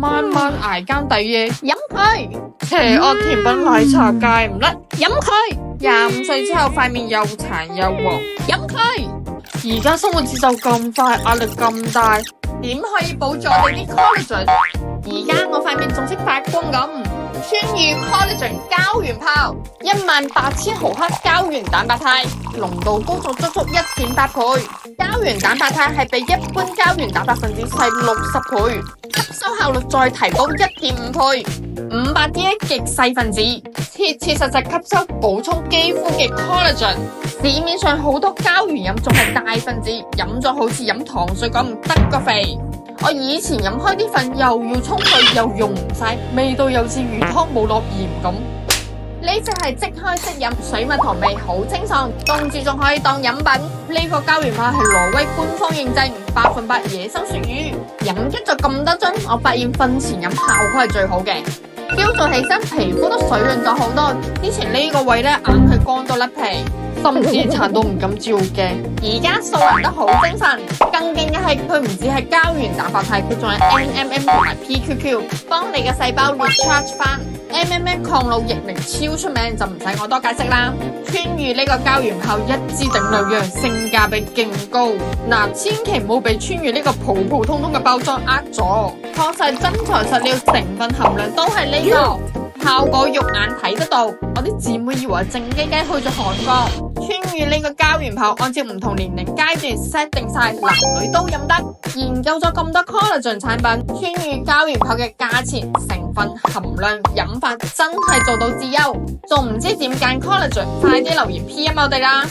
晚晚挨更抵夜，飲佢，邪惡甜品奶茶戒唔甩，飲佢， 25歲之後塊面又殘又黃，飲佢。而家生活節奏咁快，壓力咁大，點可以保住我哋啲 collagen？而家我塊面仲識發光咁，川渝 collagen 膠原泡，18000毫克膠原蛋白肽，濃度高咗足足1.8倍。膠原蛋白肽係比一般膠原蛋白分子細60倍，吸收效率再提高1.5倍。500 DA 極細分子，切切實實吸收補充肌膚嘅 collagen。市面上好多膠原飲仲係大分子，飲咗好似飲糖水咁，唔得個肥。我以前飲開啲粉又要沖水又用唔晒，味道又似魚湯冇落鹽咁。呢隻係即開即飲，水蜜桃味好清爽，凍住仲可以當飲品。呢個膠原泡係挪威官方認證，100%野生鱈魚。飲一咗咁多樽，我發現瞓前飲效果係最好嘅。朝早起身皮膚都水潤咗好多，之前呢個位咧硬係乾到甩皮，甚至殘到唔敢照鏡。而家素人得好精神，更勁嘅係佢唔止係膠原蛋白肽，佢仲有 NMN 同埋 PQQ， 幫你嘅細胞 recharge 翻。NMN 抗老逆齡超出名，就唔使我多解釋啦。川渝呢個膠原泡一支頂兩樣，性價比勁高。嗱，千祈唔好俾川渝呢個普普通通嘅包裝呃咗，確實真材實料，成分含量都係呢個。效果肉眼睇得到，我啲姊妹以為靜雞雞去咗韓國。川渝呢個膠原泡按照唔同年齡階段 set 定晒，男女都飲得。研究咗咁多 collagen 產品，川渝膠原泡嘅價錢、成分、含量、飲法真係做到至優。仲唔知點揀 collagen？快啲留言 PM 我哋啦！